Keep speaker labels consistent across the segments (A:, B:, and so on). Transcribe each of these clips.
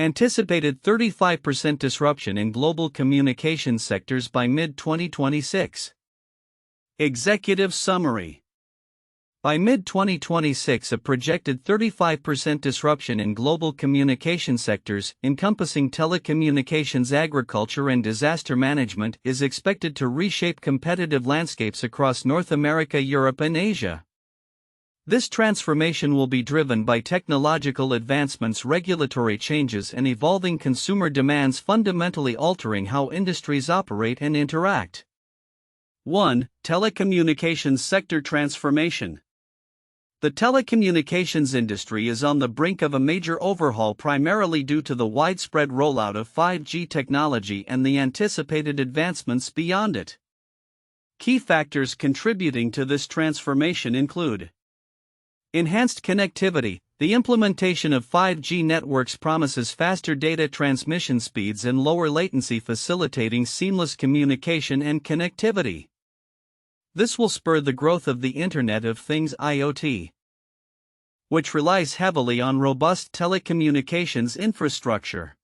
A: Anticipated 35% disruption in global communications sectors by mid-2026. Executive Summary. By mid-2026, a projected 35% disruption in global communication sectors, encompassing telecommunications, agriculture, and disaster management, is expected to reshape competitive landscapes across North America, Europe, and Asia. This transformation will be driven by technological advancements, regulatory changes, and evolving consumer demands, fundamentally altering how industries operate and interact. 1. Telecommunications sector transformation. The telecommunications industry is on the brink of a major overhaul, primarily due to the widespread rollout of 5G technology and the anticipated advancements beyond it. Key factors contributing to this transformation include enhanced connectivity. The implementation of 5G networks promises faster data transmission speeds and lower latency, facilitating seamless communication and connectivity. This will spur the growth of the Internet of Things (IoT), which relies heavily on robust telecommunications infrastructure.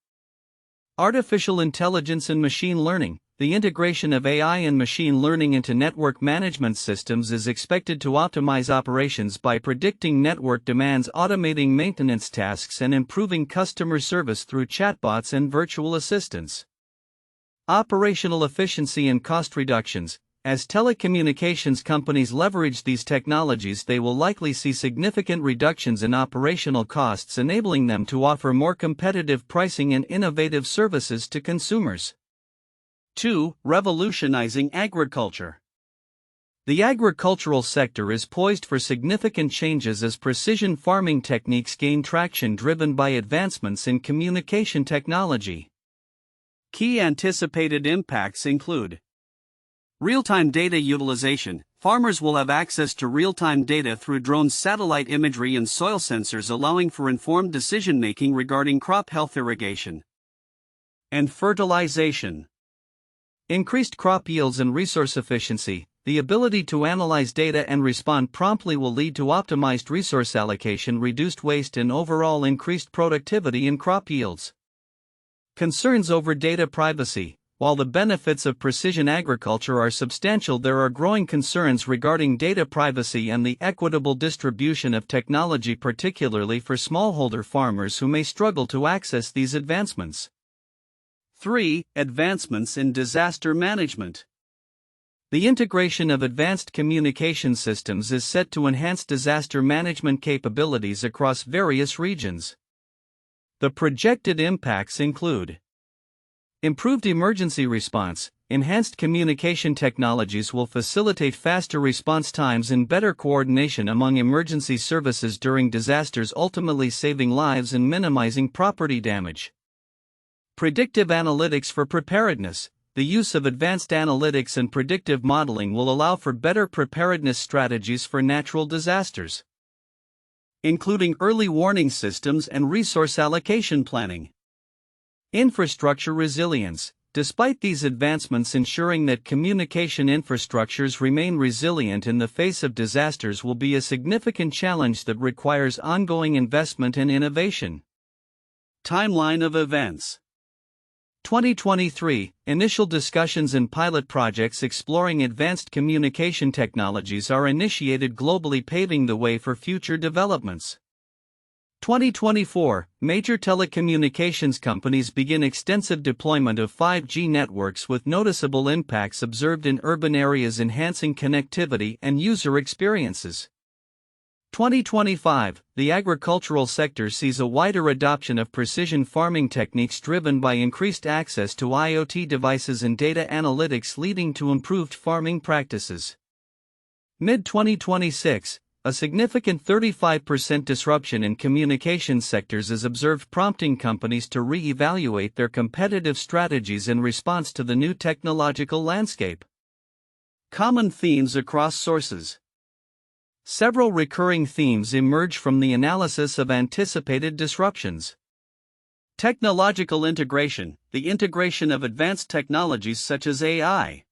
A: Artificial intelligence and machine learning. The integration of AI and machine learning into network management systems is expected to optimize operations by predicting network demands, automating maintenance tasks, and improving customer service through chatbots and virtual assistants. Operational efficiency and cost reductions. As telecommunications companies leverage these technologies, they will likely see significant reductions in operational costs, enabling them to offer more competitive pricing and innovative services to consumers. 2. Revolutionizing agriculture. The agricultural sector is poised for significant changes as precision farming techniques gain traction, driven by advancements in communication technology. Key anticipated impacts include real-time data utilization. Farmers will have access to real-time data through drones, satellite imagery, and soil sensors, allowing for informed decision-making regarding crop health, irrigation, and fertilization. Increased crop yields and resource efficiency. The ability to analyze data and respond promptly will lead to optimized resource allocation, reduced waste, and overall increased productivity in crop yields. Concerns over data privacy. While the benefits of precision agriculture are substantial, there are growing concerns regarding data privacy and the equitable distribution of technology, particularly for smallholder farmers who may struggle to access these advancements. 3. Advancements in disaster management. The integration of advanced communication systems is set to enhance disaster management capabilities across various regions. The projected impacts include improved emergency response. Enhanced communication technologies will facilitate faster response times and better coordination among emergency services during disasters, ultimately saving lives and minimizing property damage. Predictive analytics for preparedness. The use of advanced analytics and predictive modeling will allow for better preparedness strategies for natural disasters, including early warning systems and resource allocation planning. Infrastructure resilience. Despite these advancements, ensuring that communication infrastructures remain resilient in the face of disasters will be a significant challenge that requires ongoing investment and innovation. Timeline of events. 2023, initial discussions and pilot projects exploring advanced communication technologies are initiated globally, paving the way for future developments. 2024, major telecommunications companies begin extensive deployment of 5G networks, with noticeable impacts observed in urban areas, enhancing connectivity and user experiences. 2025, the agricultural sector sees a wider adoption of precision farming techniques driven by increased access to IoT devices and data analytics, leading to improved farming practices. Mid-2026, a significant 35% disruption in communications sectors is observed, prompting companies to re-evaluate their competitive strategies in response to the new technological landscape. Common themes across sources. Several recurring themes emerge from the analysis of anticipated disruptions. Technological integration, the integration of advanced technologies such as AI,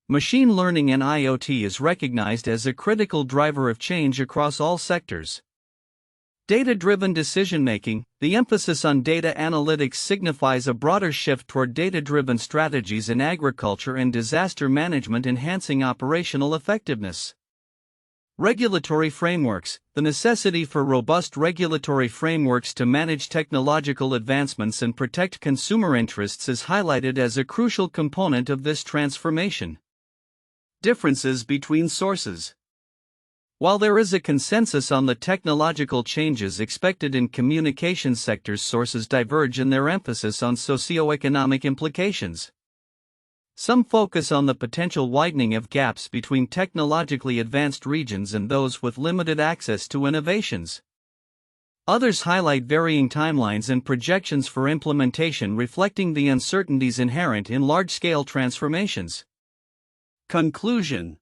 A: machine learning, and IoT is recognized as a critical driver of change across all sectors. Data-driven decision-making. The emphasis on data analytics signifies a broader shift toward data-driven strategies in agriculture and disaster management, enhancing operational effectiveness. Regulatory frameworks. The necessity for robust regulatory frameworks to manage technological advancements and protect consumer interests is highlighted as a crucial component of this transformation. Differences between sources. While there is a consensus on the technological changes expected in communications sectors, sources diverge in their emphasis on socioeconomic implications. Some focus on the potential widening of gaps between technologically advanced regions and those with limited access to innovations. Others highlight varying timelines and projections for implementation, reflecting the uncertainties inherent in large-scale transformations. Conclusion.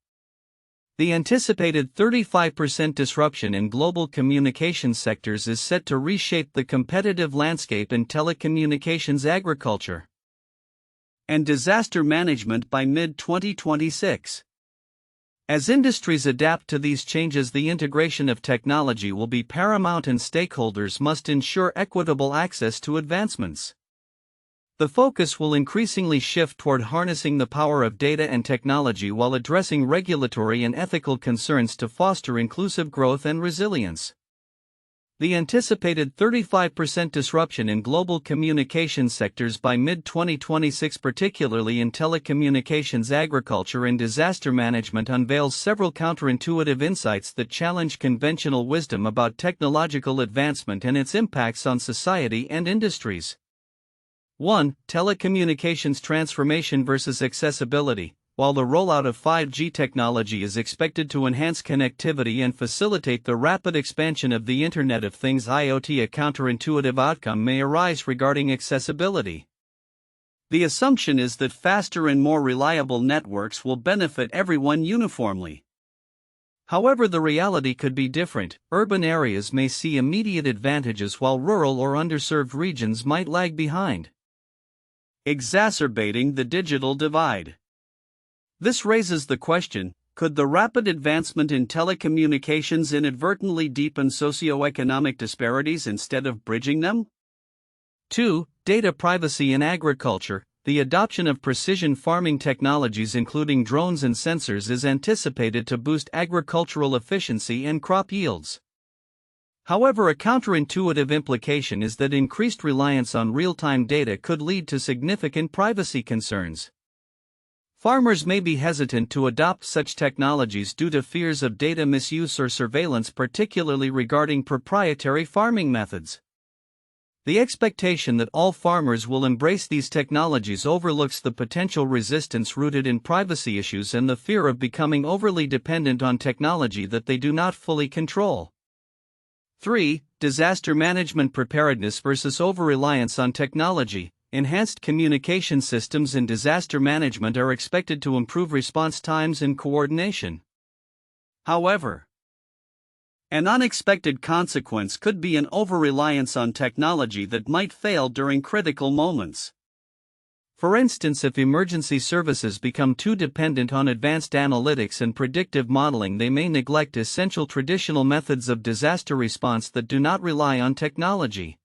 A: The anticipated 35% disruption in global communications sectors is set to reshape the competitive landscape in telecommunications, agriculture, and disaster management by mid-2026. As industries adapt to these changes, the integration of technology will be paramount, and stakeholders must ensure equitable access to advancements. The focus will increasingly shift toward harnessing the power of data and technology while addressing regulatory and ethical concerns to foster inclusive growth and resilience. The anticipated 35% disruption in global communications sectors by mid-2026, particularly in telecommunications, agriculture, and disaster management, unveils several counterintuitive insights that challenge conventional wisdom about technological advancement and its impacts on society and industries. 1. Telecommunications transformation versus accessibility. While the rollout of 5G technology is expected to enhance connectivity and facilitate the rapid expansion of the Internet of Things (IoT), a counterintuitive outcome may arise regarding accessibility. The assumption is that faster and more reliable networks will benefit everyone uniformly. However, the reality could be different. Urban areas may see immediate advantages while rural or underserved regions might lag behind, exacerbating the digital divide. This raises the question, could the rapid advancement in telecommunications inadvertently deepen socioeconomic disparities instead of bridging them? 2. Data privacy in agriculture. The adoption of precision farming technologies, including drones and sensors, is anticipated to boost agricultural efficiency and crop yields. However, a counterintuitive implication is that increased reliance on real-time data could lead to significant privacy concerns. Farmers may be hesitant to adopt such technologies due to fears of data misuse or surveillance, particularly regarding proprietary farming methods. The expectation that all farmers will embrace these technologies overlooks the potential resistance rooted in privacy issues and the fear of becoming overly dependent on technology that they do not fully control. 3. Disaster management preparedness versus over-reliance on technology. Enhanced communication systems in disaster management are expected to improve response times and coordination. However, an unexpected consequence could be an over-reliance on technology that might fail during critical moments. For instance, if emergency services become too dependent on advanced analytics and predictive modeling, they may neglect essential traditional methods of disaster response that do not rely on technology.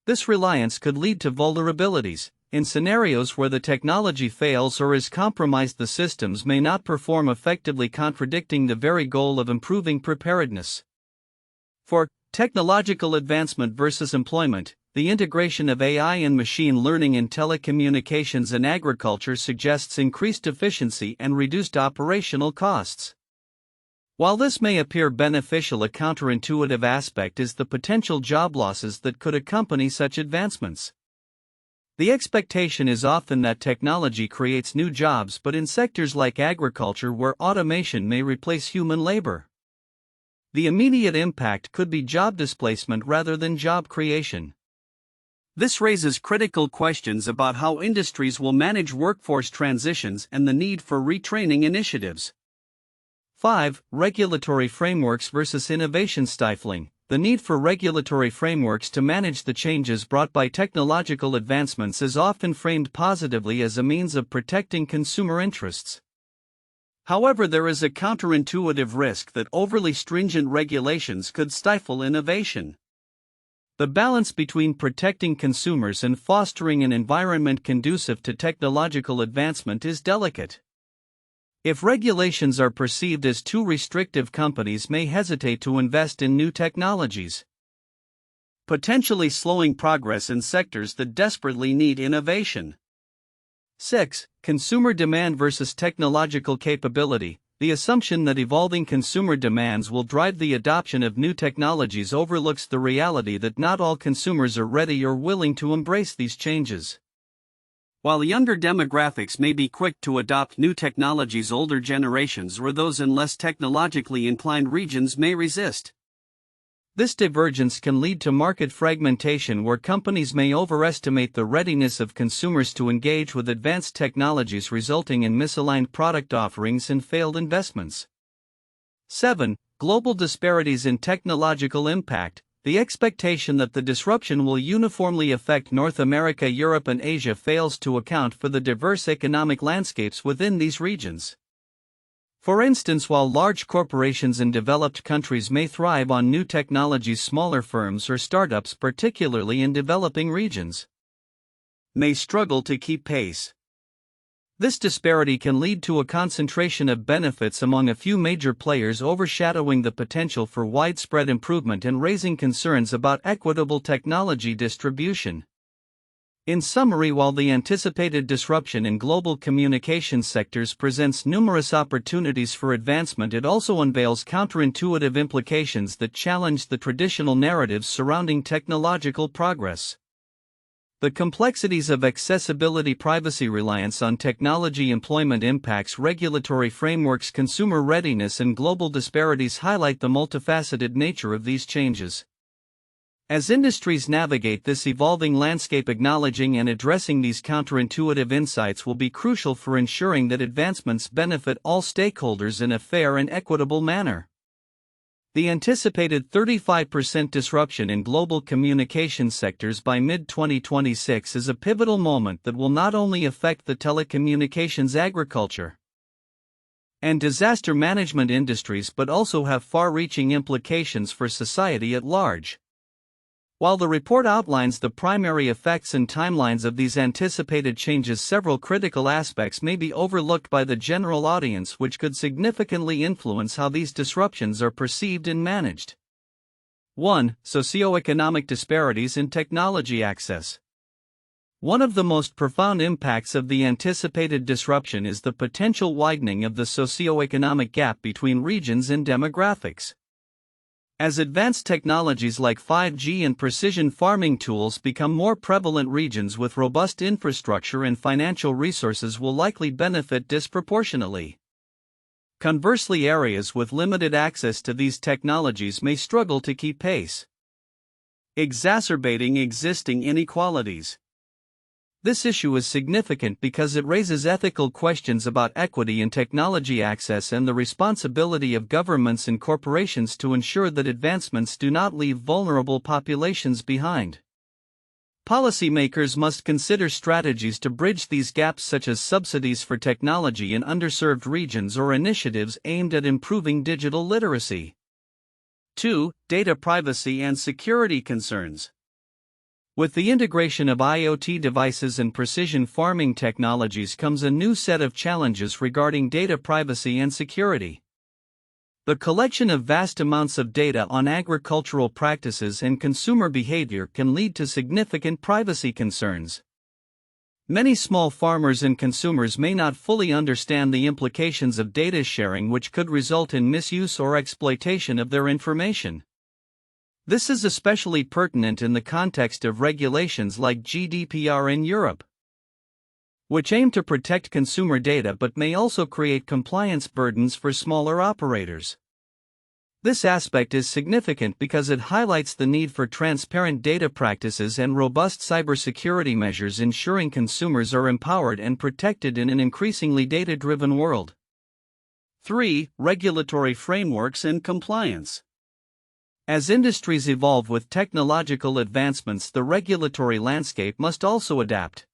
A: This reliance could lead to vulnerabilities. In scenarios where the technology fails or is compromised, the systems may not perform effectively, contradicting the very goal of improving preparedness. 4. Technological advancement versus employment. The integration of AI and machine learning in telecommunications and agriculture suggests increased efficiency and reduced operational costs. While this may appear beneficial, a counterintuitive aspect is the potential job losses that could accompany such advancements. The expectation is often that technology creates new jobs, but in sectors like agriculture where automation may replace human labor, the immediate impact could be job displacement rather than job creation. This raises critical questions about how industries will manage workforce transitions and the need for retraining initiatives. 5. Regulatory frameworks versus innovation stifling. The need for regulatory frameworks to manage the changes brought by technological advancements is often framed positively as a means of protecting consumer interests. However, there is a counterintuitive risk that overly stringent regulations could stifle innovation. The balance between protecting consumers and fostering an environment conducive to technological advancement is delicate. If regulations are perceived as too restrictive, companies may hesitate to invest in new technologies, potentially slowing progress in sectors that desperately need innovation. 6. Consumer demand versus technological capability. The assumption that evolving consumer demands will drive the adoption of new technologies overlooks the reality that not all consumers are ready or willing to embrace these changes. While younger demographics may be quick to adopt new technologies, older generations or those in less technologically inclined regions may resist. This divergence can lead to market fragmentation, where companies may overestimate the readiness of consumers to engage with advanced technologies, resulting in misaligned product offerings and failed investments. 7. Global disparities in technological impact. The expectation that the disruption will uniformly affect North America, Europe, and Asia fails to account for the diverse economic landscapes within these regions. For instance, while large corporations in developed countries may thrive on new technologies, smaller firms or startups, particularly in developing regions, may struggle to keep pace. This disparity can lead to a concentration of benefits among a few major players, overshadowing the potential for widespread improvement and raising concerns about equitable technology distribution. In summary, while the anticipated disruption in global communications sectors presents numerous opportunities for advancement, it also unveils counterintuitive implications that challenge the traditional narratives surrounding technological progress. The complexities of accessibility, privacy, reliance on technology, employment impacts, regulatory frameworks, consumer readiness, and global disparities highlight the multifaceted nature of these changes. As industries navigate this evolving landscape, acknowledging and addressing these counterintuitive insights will be crucial for ensuring that advancements benefit all stakeholders in a fair and equitable manner. The anticipated 35% disruption in global communications sectors by mid-2026 is a pivotal moment that will not only affect the telecommunications, agriculture, and disaster management industries but also have far-reaching implications for society at large. While the report outlines the primary effects and timelines of these anticipated changes, several critical aspects may be overlooked by the general audience, which could significantly influence how these disruptions are perceived and managed. 1. Socioeconomic disparities in technology access. One of the most profound impacts of the anticipated disruption is the potential widening of the socioeconomic gap between regions and demographics. As advanced technologies like 5G and precision farming tools become more prevalent, regions with robust infrastructure and financial resources will likely benefit disproportionately. Conversely, areas with limited access to these technologies may struggle to keep pace, exacerbating existing inequalities. This issue is significant because it raises ethical questions about equity in technology access and the responsibility of governments and corporations to ensure that advancements do not leave vulnerable populations behind. Policymakers must consider strategies to bridge these gaps, such as subsidies for technology in underserved regions or initiatives aimed at improving digital literacy. 2. Data privacy and security concerns. With the integration of IoT devices and precision farming technologies comes a new set of challenges regarding data privacy and security. The collection of vast amounts of data on agricultural practices and consumer behavior can lead to significant privacy concerns. Many small farmers and consumers may not fully understand the implications of data sharing, which could result in misuse or exploitation of their information. This is especially pertinent in the context of regulations like GDPR in Europe, which aim to protect consumer data but may also create compliance burdens for smaller operators. This aspect is significant because it highlights the need for transparent data practices and robust cybersecurity measures, ensuring consumers are empowered and protected in an increasingly data-driven world. 3. Regulatory frameworks and compliance. As industries evolve with technological advancements, the regulatory landscape must also adapt.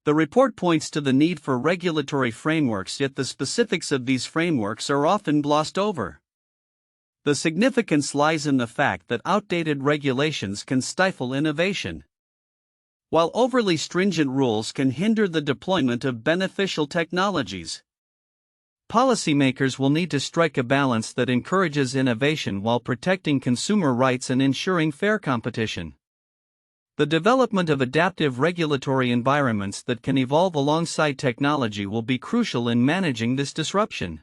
A: The report points to the need for regulatory frameworks, yet the specifics of these frameworks are often glossed over. The significance lies in the fact that outdated regulations can stifle innovation, while overly stringent rules can hinder the deployment of beneficial technologies. Policymakers will need to strike a balance that encourages innovation while protecting consumer rights and ensuring fair competition. The development of adaptive regulatory environments that can evolve alongside technology will be crucial in managing this disruption.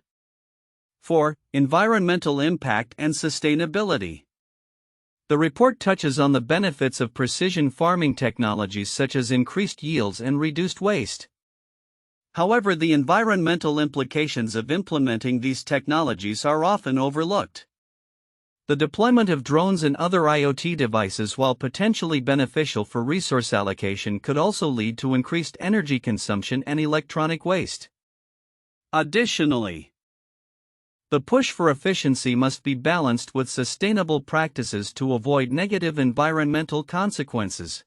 A: 4. Environmental impact and sustainability. The report touches on the benefits of precision farming technologies such as increased yields and reduced waste. However, the environmental implications of implementing these technologies are often overlooked. The deployment of drones and other IoT devices, while potentially beneficial for resource allocation, could also lead to increased energy consumption and electronic waste. Additionally, the push for efficiency must be balanced with sustainable practices to avoid negative environmental consequences.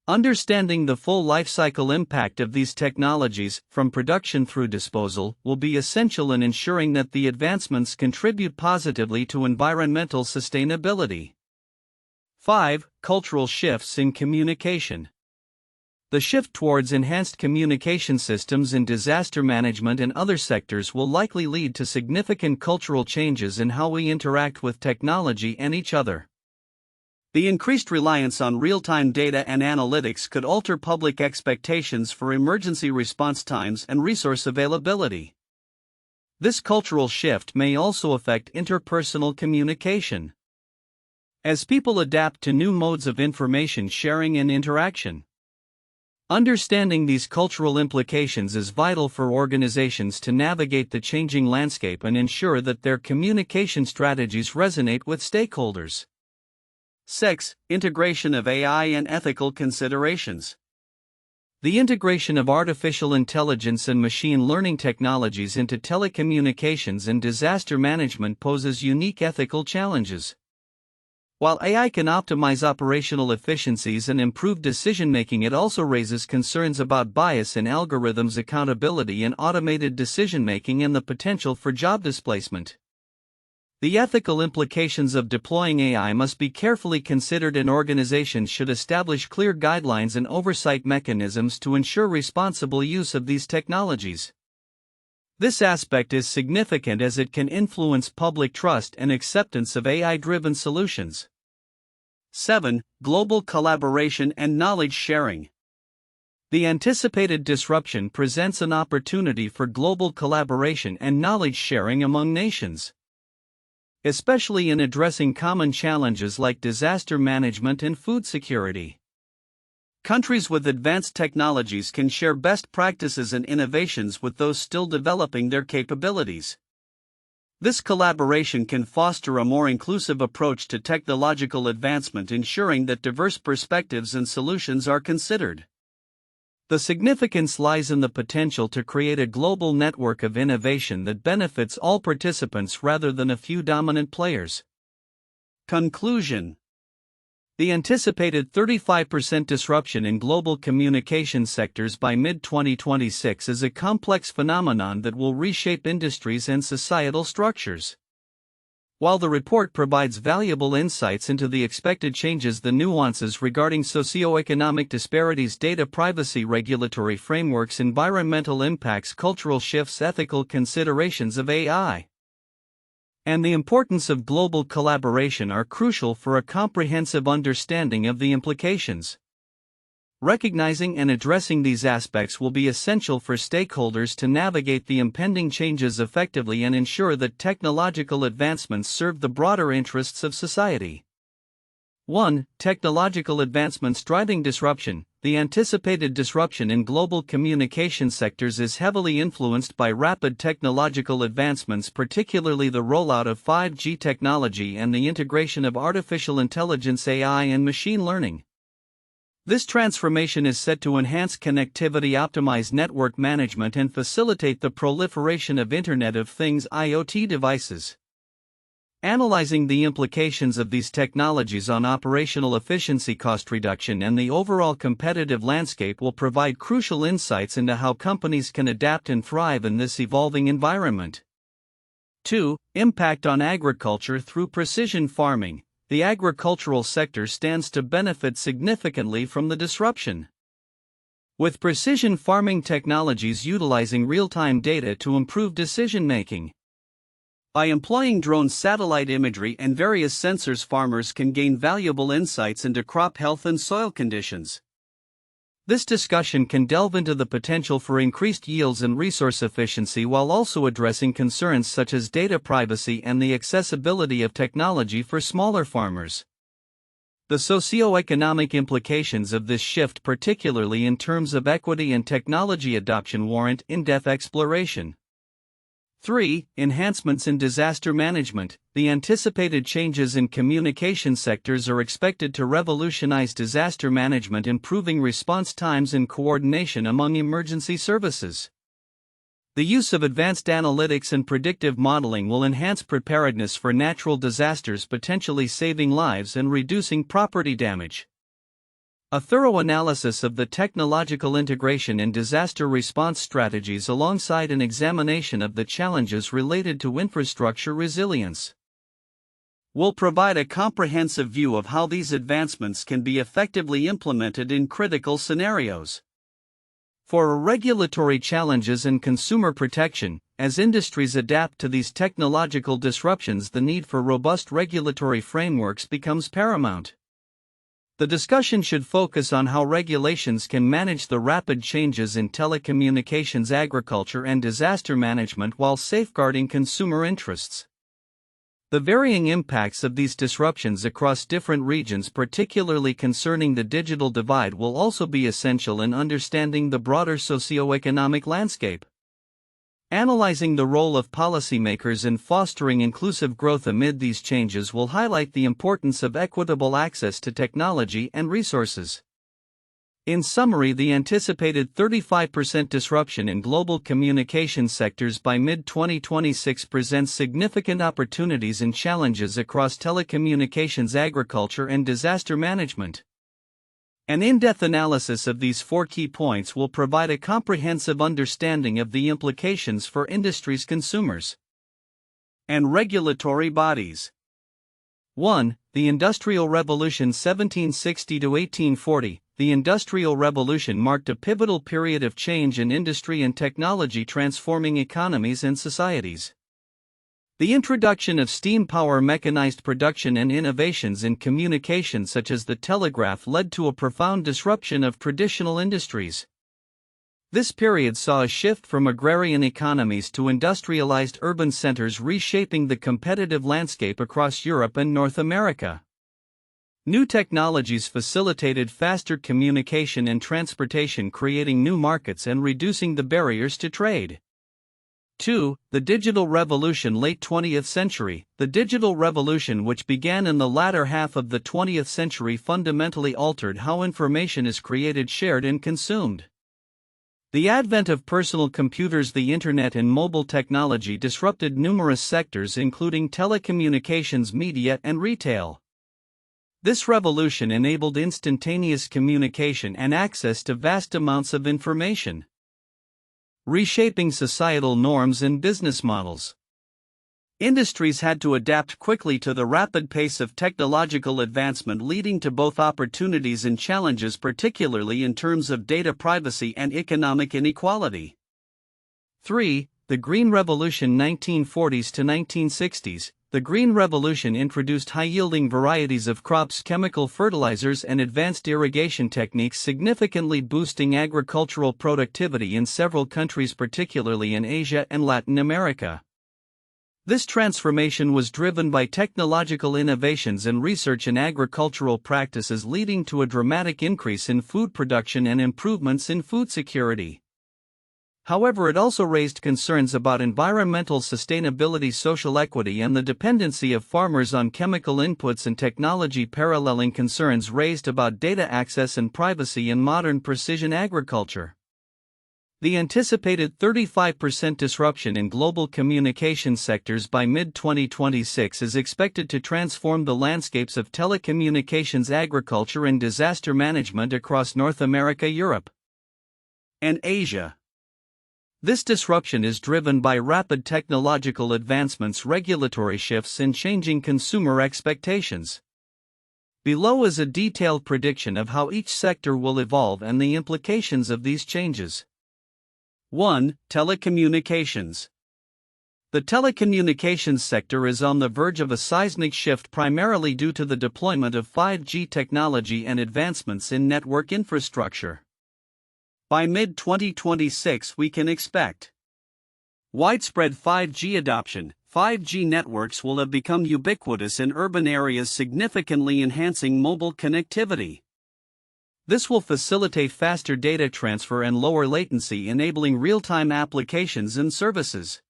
A: Understanding the full lifecycle impact of these technologies, from production through disposal, will be essential in ensuring that the advancements contribute positively to environmental sustainability. 5. Cultural shifts in communication. The shift towards enhanced communication systems in disaster management and other sectors will likely lead to significant cultural changes in how we interact with technology and each other. The increased reliance on real-time data and analytics could alter public expectations for emergency response times and resource availability. This cultural shift may also affect interpersonal communication, as people adapt to new modes of information sharing and interaction. Understanding these cultural implications is vital for organizations to navigate the changing landscape and ensure that their communication strategies resonate with stakeholders. 6. Integration of AI and ethical considerations. The integration of artificial intelligence and machine learning technologies into telecommunications and disaster management poses unique ethical challenges. While AI can optimize operational efficiencies and improve decision-making, it also raises concerns about bias in algorithms, accountability in automated decision-making, and the potential for job displacement. The ethical implications of deploying AI must be carefully considered, and organizations should establish clear guidelines and oversight mechanisms to ensure responsible use of these technologies. This aspect is significant as it can influence public trust and acceptance of AI-driven solutions. 7. Global collaboration and knowledge sharing. The anticipated disruption presents an opportunity for global collaboration and knowledge sharing among nations, especially in addressing common challenges like disaster management and food security. Countries with advanced technologies can share best practices and innovations with those still developing their capabilities. This collaboration can foster a more inclusive approach to technological advancement, ensuring that diverse perspectives and solutions are considered. The significance lies in the potential to create a global network of innovation that benefits all participants rather than a few dominant players. Conclusion. The anticipated 35% disruption in global communication sectors by mid-2026 is a complex phenomenon that will reshape industries and societal structures. While the report provides valuable insights into the expected changes, the nuances regarding socioeconomic disparities, data privacy, regulatory frameworks, environmental impacts, cultural shifts, ethical considerations of AI, and the importance of global collaboration are crucial for a comprehensive understanding of the implications. Recognizing and addressing these aspects will be essential for stakeholders to navigate the impending changes effectively and ensure that technological advancements serve the broader interests of society. 1. Technological advancements driving disruption. The anticipated disruption in global communication sectors is heavily influenced by rapid technological advancements, particularly the rollout of 5G technology and the integration of artificial intelligence (AI) and machine learning. This transformation is set to enhance connectivity, optimize network management, and facilitate the proliferation of Internet of Things (IoT) devices. Analyzing the implications of these technologies on operational efficiency, cost reduction, and the overall competitive landscape will provide crucial insights into how companies can adapt and thrive in this evolving environment. 2. Impact on agriculture through precision farming. The agricultural sector stands to benefit significantly from the disruption. With precision farming technologies utilizing real-time data to improve decision-making. By employing drone satellite imagery and various sensors, farmers can gain valuable insights into crop health and soil conditions. This discussion can delve into the potential for increased yields and resource efficiency while also addressing concerns such as data privacy and the accessibility of technology for smaller farmers. The socio-economic implications of this shift, particularly in terms of equity and technology adoption, warrant in-depth exploration. 3. Enhancements in disaster management. The anticipated changes in communication sectors are expected to revolutionize disaster management, improving response times and coordination among emergency services. The use of advanced analytics and predictive modeling will enhance preparedness for natural disasters, potentially saving lives and reducing property damage. A thorough analysis of the technological integration in disaster response strategies alongside an examination of the challenges related to infrastructure resilience will provide a comprehensive view of how these advancements can be effectively implemented in critical scenarios. For regulatory challenges and consumer protection, as industries adapt to these technological disruptions, the need for robust regulatory frameworks becomes paramount. The discussion should focus on how regulations can manage the rapid changes in telecommunications, agriculture, and disaster management while safeguarding consumer interests. The varying impacts of these disruptions across different regions, particularly concerning the digital divide, will also be essential in understanding the broader socioeconomic landscape. Analyzing the role of policymakers in fostering inclusive growth amid these changes will highlight the importance of equitable access to technology and resources. In summary, the anticipated 35% disruption in global communication sectors by mid-2026 presents significant opportunities and challenges across telecommunications, agriculture, and disaster management. An in-depth analysis of these 4 key points will provide a comprehensive understanding of the implications for industries, consumers, and regulatory bodies. 1. The Industrial Revolution 1760 to 1840. The Industrial Revolution marked a pivotal period of change in industry and technology, transforming economies and societies. The introduction of steam power, mechanized production, and innovations in communication such as the telegraph led to a profound disruption of traditional industries. This period saw a shift from agrarian economies to industrialized urban centers, reshaping the competitive landscape across Europe and North America. New technologies facilitated faster communication and transportation, creating new markets and reducing the barriers to trade. 2. The Digital Revolution, late 20th century. The digital revolution, which began in the latter half of the 20th century, fundamentally altered how information is created, shared, and consumed. The advent of personal computers, the internet, and mobile technology disrupted numerous sectors, including telecommunications, media, and retail. This revolution enabled instantaneous communication and access to vast amounts of information, reshaping societal norms and business models. Industries had to adapt quickly to the rapid pace of technological advancement, leading to both opportunities and challenges, particularly in terms of data privacy and economic inequality. 3. The Green Revolution, 1940s to 1960s. The Green Revolution introduced high-yielding varieties of crops, chemical fertilizers, and advanced irrigation techniques, significantly boosting agricultural productivity in several countries, particularly in Asia and Latin America. This transformation was driven by technological innovations and research in agricultural practices, leading to a dramatic increase in food production and improvements in food security. However, it also raised concerns about environmental sustainability, social equity, and the dependency of farmers on chemical inputs and technology, paralleling concerns raised about data access and privacy in modern precision agriculture. The anticipated 35% disruption in global communication sectors by mid-2026 is expected to transform the landscapes of telecommunications, agriculture, and disaster management across North America, Europe, and Asia. This disruption is driven by rapid technological advancements, regulatory shifts, and changing consumer expectations. Below is a detailed prediction of how each sector will evolve and the implications of these changes. 1. Telecommunications. The telecommunications sector is on the verge of a seismic shift, primarily due to the deployment of 5G technology and advancements in network infrastructure. By mid-2026, we can expect widespread 5G adoption. 5G networks will have become ubiquitous in urban areas, significantly enhancing mobile connectivity. This will facilitate faster data transfer and lower latency, enabling real-time applications and services.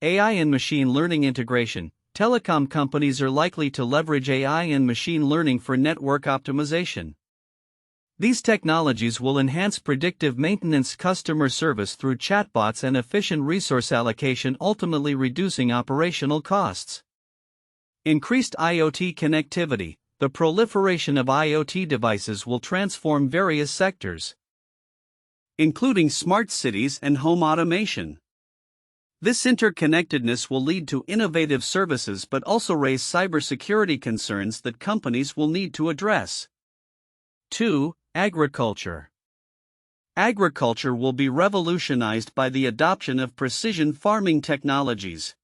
A: AI and machine learning integration. Telecom companies are likely to leverage AI and machine learning for network optimization. These technologies will enhance predictive maintenance, customer service through chatbots, and efficient resource allocation, ultimately reducing operational costs. Increased IoT connectivity. The proliferation of IoT devices will transform various sectors, including smart cities and home automation. This interconnectedness will lead to innovative services but also raise cybersecurity concerns that companies will need to address. 2. Agriculture. Agriculture will be revolutionized by the adoption of precision farming technologies.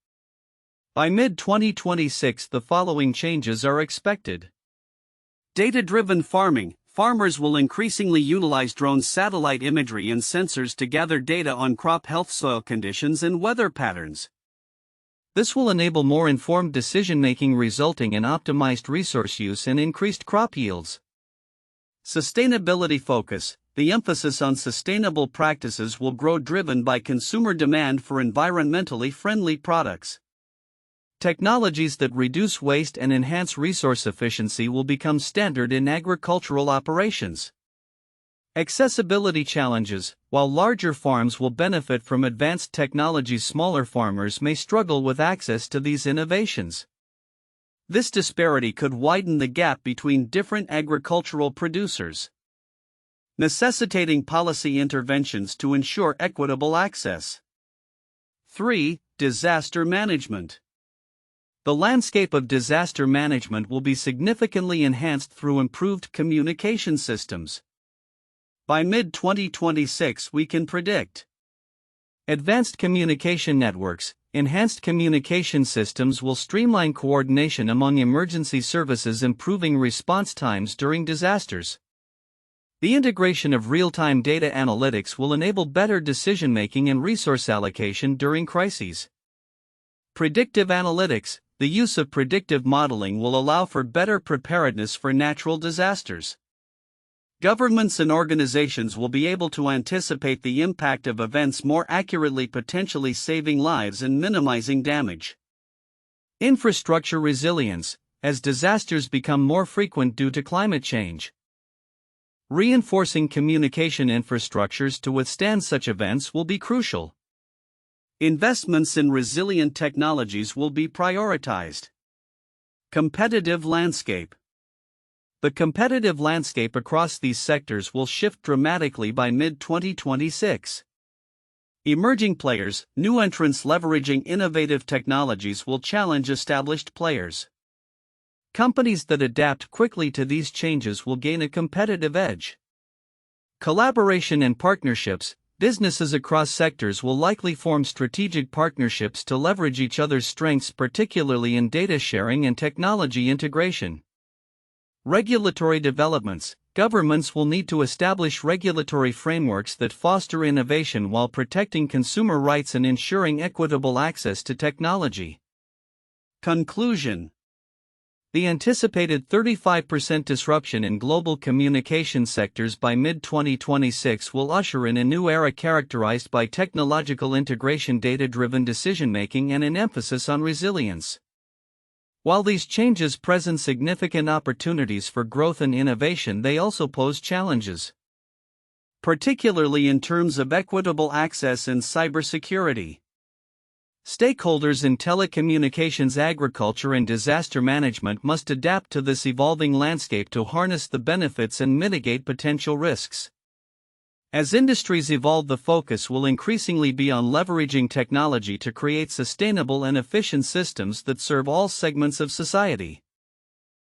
A: By mid-2026, the following changes are expected. Data-driven farming. Farmers will increasingly utilize drones, satellite imagery, and sensors to gather data on crop health, soil conditions, and weather patterns. This will enable more informed decision-making, resulting in optimized resource use and increased crop yields. Sustainability focus. The emphasis on sustainable practices will grow, driven by consumer demand for environmentally friendly products. Technologies that reduce waste and enhance resource efficiency will become standard in agricultural operations. Accessibility challenges. While larger farms will benefit from advanced technologies, smaller farmers may struggle with access to these innovations. This disparity could widen the gap between different agricultural producers, necessitating policy interventions to ensure equitable access. 3. Disaster management. The landscape of disaster management will be significantly enhanced through improved communication systems. By mid-2026, we can predict advanced communication networks. Enhanced communication systems will streamline coordination among emergency services, improving response times during disasters. The integration of real-time data analytics will enable better decision-making and resource allocation during crises. Predictive analytics. The use of predictive modeling will allow for better preparedness for natural disasters. Governments and organizations will be able to anticipate the impact of events more accurately, potentially saving lives and minimizing damage. Infrastructure resilience. As disasters become more frequent due to climate change, reinforcing communication infrastructures to withstand such events will be crucial. Investments in resilient technologies will be prioritized. Competitive landscape. The competitive landscape across these sectors will shift dramatically by mid-2026. Emerging players, new entrants leveraging innovative technologies will challenge established players. Companies that adapt quickly to these changes will gain a competitive edge. Collaboration and partnerships. Businesses across sectors will likely form strategic partnerships to leverage each other's strengths, particularly in data sharing and technology integration. Regulatory developments. Governments will need to establish regulatory frameworks that foster innovation while protecting consumer rights and ensuring equitable access to technology. Conclusion. The anticipated 35% disruption in global communication sectors by mid-2026 will usher in a new era characterized by technological integration, data-driven decision-making, and an emphasis on resilience. While these changes present significant opportunities for growth and innovation, they also pose challenges. particularly in terms of equitable access and cybersecurity. Stakeholders in telecommunications, agriculture, and disaster management must adapt to this evolving landscape to harness the benefits and mitigate potential risks. As industries evolve, the focus will increasingly be on leveraging technology to create sustainable and efficient systems that serve all segments of society.